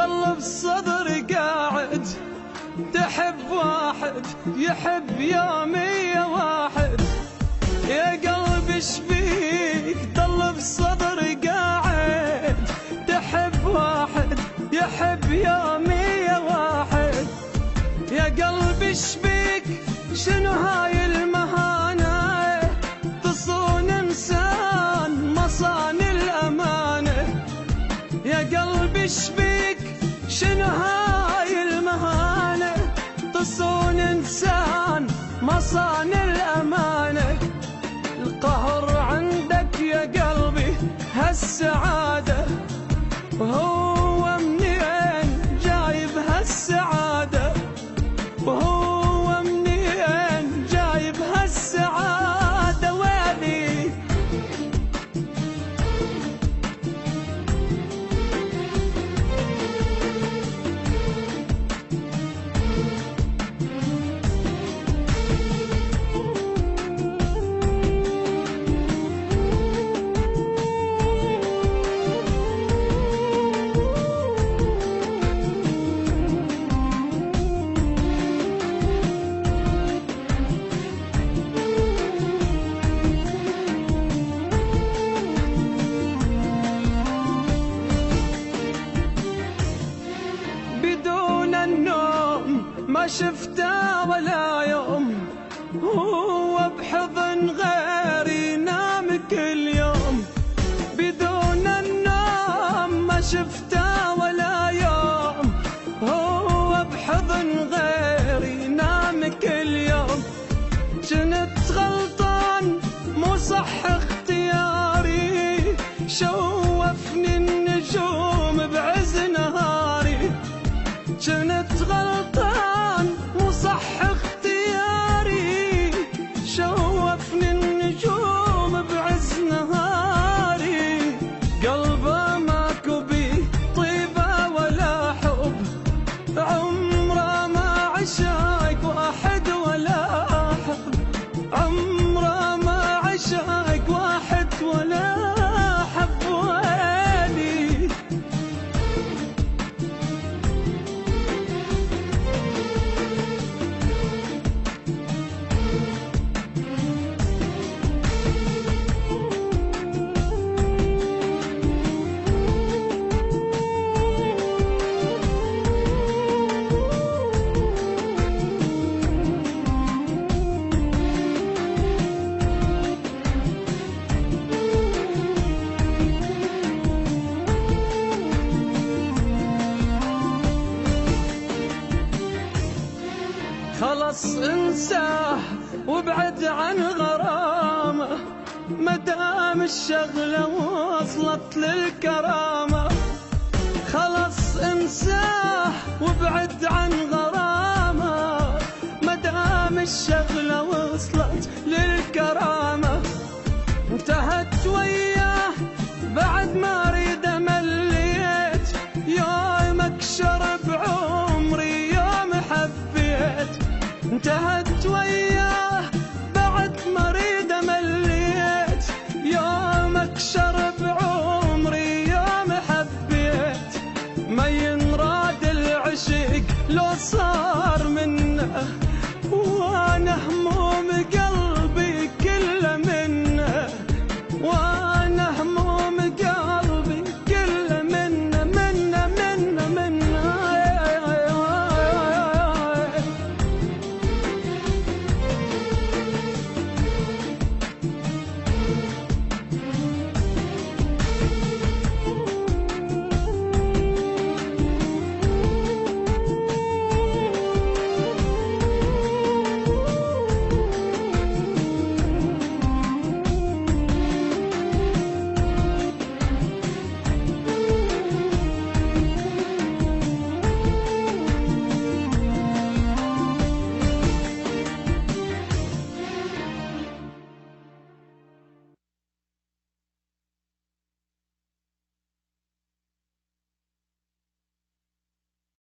قلب صدري قاعد تحب واحد يحب يومي واحد. يا قلبي ايش بيك ضل بصدري قاعد تحب واحد يحب يومي واحد. يا قلبي ايش بيك شنو هاي المهانة تصون انسان مصان الامانة. يا قلبي ايش بيك شنو هاي المهانة تصون انسان مصان الامانة. القهر عندك يا قلبي هالسعادة وهو منين جايب هالسعادة وهو منين جايب هالسعادة ويلي. ما شفته ولا يوم هو بحضن غيري ينام كل يوم. بدون النوم ما شفته ولا يوم هو بحضن غيري ينام كل يوم. جنت غلطان مو صح اختياري شوفني النجوم بعز نهاري. جنت غلطان مو صح اختياري شوفني النجوم بعز نهاري. قلبه ماكو بيه طيبة ولا حب عمره ما عشاق واحد ولا حب عمره ما عشاق واحد ولا حب ويلي. خلص انساه وابعد عن غرامه مدام الشغله وصلت للكرامه. خلص انساه وابعد عن غرامه مدام الشغله وصلت للكرامه. انتهت وياه بعد ما اريد مليت يومك شرب عمري يوم حبيت. انتهت وياه بعد ما اريد مليت يومك شرب عمري يوم حبيت.